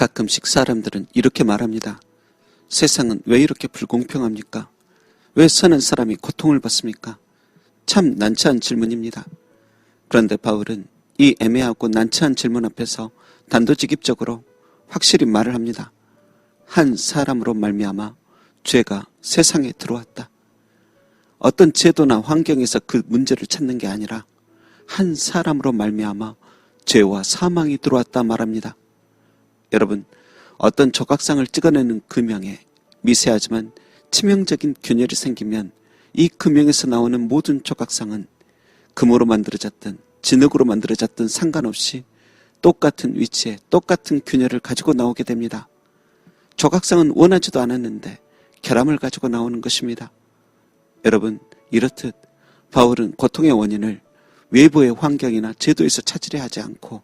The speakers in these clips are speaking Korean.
가끔씩 사람들은 이렇게 말합니다. 세상은 왜 이렇게 불공평합니까? 왜 선한 사람이 고통을 받습니까? 참 난처한 질문입니다. 그런데 바울은 이 애매하고 난처한 질문 앞에서 단도직입적으로 확실히 말을 합니다. 한 사람으로 말미암아 죄가 세상에 들어왔다. 어떤 제도나 환경에서 그 문제를 찾는 게 아니라 한 사람으로 말미암아 죄와 사망이 들어왔다 말합니다. 여러분, 어떤 조각상을 찍어내는 금형에 미세하지만 치명적인 균열이 생기면 이 금형에서 나오는 모든 조각상은 금으로 만들어졌든 진흙으로 만들어졌든 상관없이 똑같은 위치에 똑같은 균열을 가지고 나오게 됩니다. 조각상은 원하지도 않았는데 결함을 가지고 나오는 것입니다. 여러분, 이렇듯 바울은 고통의 원인을 외부의 환경이나 제도에서 찾으려 하지 않고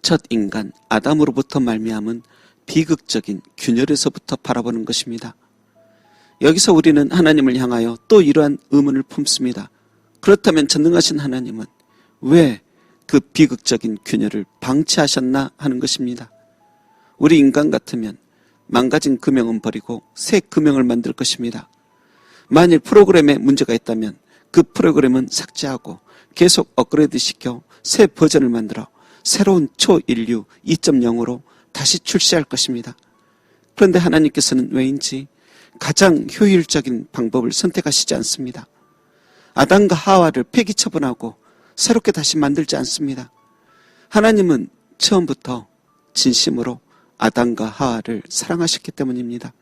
첫 인간 아담으로부터 말미암은 비극적인 균열에서부터 바라보는 것입니다. 여기서 우리는 하나님을 향하여 또 이러한 의문을 품습니다. 그렇다면 전능하신 하나님은 왜 그 비극적인 균열을 방치하셨나 하는 것입니다. 우리 인간 같으면 망가진 금형은 버리고 새 금형을 만들 것입니다. 만일 프로그램에 문제가 있다면 그 프로그램은 삭제하고 계속 업그레이드 시켜 새 버전을 만들어 새로운 초인류 2.0으로 다시 출시할 것입니다. 그런데 하나님께서는 왜인지 가장 효율적인 방법을 선택하시지 않습니다. 아담과 하와를 폐기 처분하고 새롭게 다시 만들지 않습니다. 하나님은 처음부터 진심으로 아담과 하와를 사랑하셨기 때문입니다.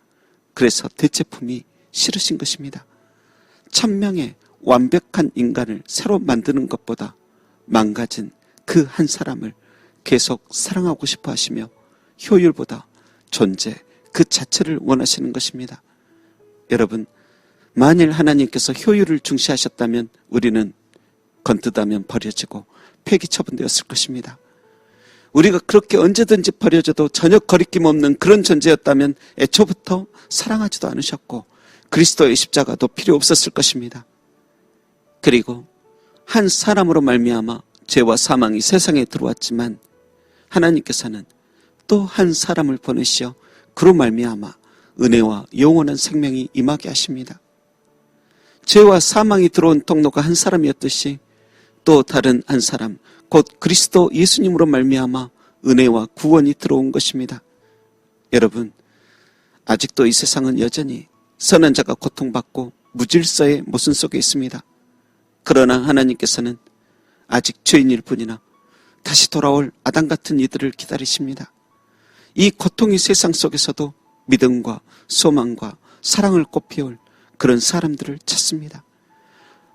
그래서 대체품이 싫으신 것입니다. 천명의 완벽한 인간을 새로 만드는 것보다 망가진 그 한 사람을 계속 사랑하고 싶어 하시며 효율보다 존재 그 자체를 원하시는 것입니다. 여러분, 만일 하나님께서 효율을 중시하셨다면 우리는 건뜨다면 버려지고 폐기 처분되었을 것입니다. 우리가 그렇게 언제든지 버려져도 전혀 거리낌 없는 그런 존재였다면 애초부터 사랑하지도 않으셨고 그리스도의 십자가도 필요 없었을 것입니다. 그리고 한 사람으로 말미암아 죄와 사망이 세상에 들어왔지만 하나님께서는 또 한 사람을 보내시어 그로 말미암아 은혜와 영원한 생명이 임하게 하십니다. 죄와 사망이 들어온 통로가 한 사람이었듯이 또 다른 한 사람, 곧 그리스도 예수님으로 말미암아 은혜와 구원이 들어온 것입니다. 여러분, 아직도 이 세상은 여전히 선한 자가 고통받고 무질서의 모순 속에 있습니다. 그러나 하나님께서는 아직 죄인일 뿐이나 다시 돌아올 아담 같은 이들을 기다리십니다. 이 고통의 세상 속에서도 믿음과 소망과 사랑을 꽃피울 그런 사람들을 찾습니다.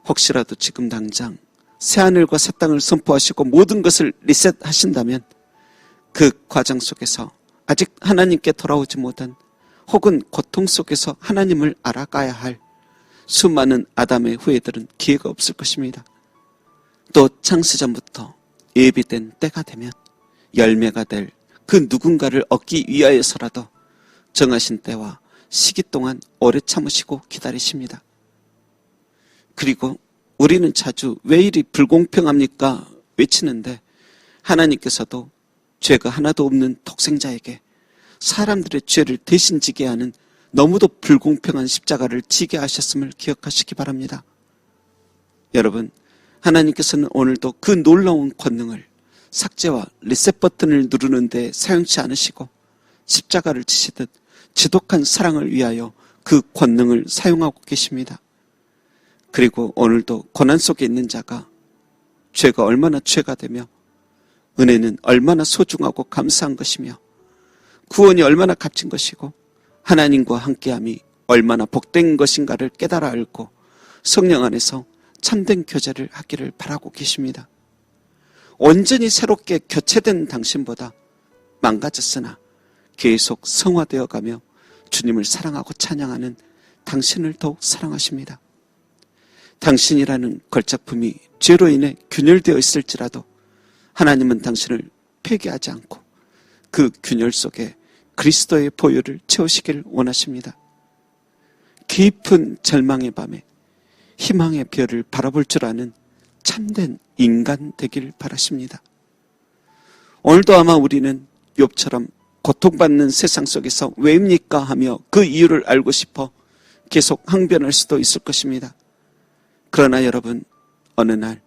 혹시라도 지금 당장 새하늘과 새 땅을 선포하시고 모든 것을 리셋하신다면 그 과정 속에서 아직 하나님께 돌아오지 못한 혹은 고통 속에서 하나님을 알아가야 할 수많은 아담의 후예들은 기회가 없을 것입니다. 또 창세전부터 예비된 때가 되면 열매가 될 그 누군가를 얻기 위하여서라도 정하신 때와 시기 동안 오래 참으시고 기다리십니다. 그리고 우리는 자주 왜 이리 불공평합니까? 외치는데 하나님께서도 죄가 하나도 없는 독생자에게 사람들의 죄를 대신 지게 하는 너무도 불공평한 십자가를 지게 하셨음을 기억하시기 바랍니다. 여러분, 하나님께서는 오늘도 그 놀라운 권능을 삭제와 리셋 버튼을 누르는 데 사용치 않으시고 십자가를 지시듯 지독한 사랑을 위하여 그 권능을 사용하고 계십니다. 그리고 오늘도 고난 속에 있는 자가 죄가 얼마나 죄가 되며 은혜는 얼마나 소중하고 감사한 것이며 구원이 얼마나 값진 것이고 하나님과 함께함이 얼마나 복된 것인가를 깨달아 알고 성령 안에서 참된 교제를 하기를 바라고 계십니다. 온전히 새롭게 교체된 당신보다 망가졌으나 계속 성화되어 가며 주님을 사랑하고 찬양하는 당신을 더욱 사랑하십니다. 당신이라는 걸작품이 죄로 인해 균열되어 있을지라도 하나님은 당신을 폐기하지 않고 그 균열 속에 그리스도의 보혈을 채우시길 원하십니다. 깊은 절망의 밤에 희망의 별을 바라볼 줄 아는 참된 인간 되길 바라십니다. 오늘도 아마 우리는 욥처럼 고통받는 세상 속에서 왜입니까 하며 그 이유를 알고 싶어 계속 항변할 수도 있을 것입니다. 그러나 여러분, 어느 날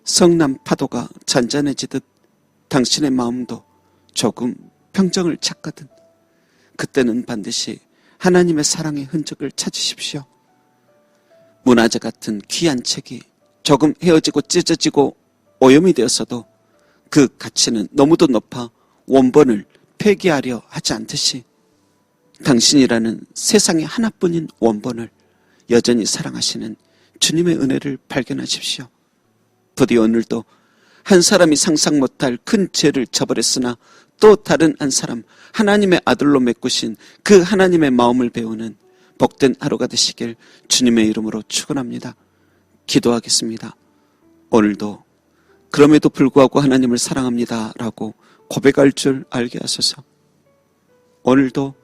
성남 파도가 잔잔해지듯 당신의 마음도 조금 평정을 찾거든. 그때는 반드시 하나님의 사랑의 흔적을 찾으십시오. 문화재 같은 귀한 책이 조금 헤어지고 찢어지고 오염이 되었어도 그 가치는 너무도 높아 원본을 폐기하려 하지 않듯이 당신이라는 세상에 하나뿐인 원본을 여전히 사랑하시는 주님의 은혜를 발견하십시오. 부디 오늘도 한 사람이 상상 못할 큰 죄를 저버렸으나 또 다른 한 사람, 하나님의 아들로 메꾸신 그 하나님의 마음을 배우는 복된 하루가 되시길 주님의 이름으로 축원합니다. 기도하겠습니다. 오늘도 그럼에도 불구하고 하나님을 사랑합니다 라고 고백할 줄 알게 하소서. 오늘도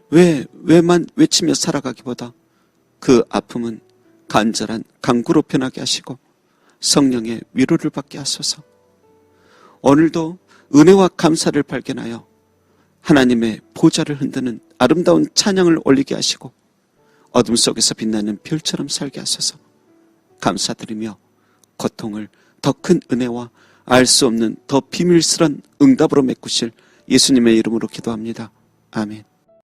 왜만 외치며 살아가기보다 그 아픔은 간절한 강구로 변하게 하시고 성령의 위로를 받게 하소서. 오늘도 은혜와 감사를 발견하여 하나님의 보좌를 흔드는 아름다운 찬양을 올리게 하시고 어둠 속에서 빛나는 별처럼 살게 하소서. 감사드리며 고통을 더 큰 은혜와 알 수 없는 더 비밀스런 응답으로 메꾸실 예수님의 이름으로 기도합니다. 아멘.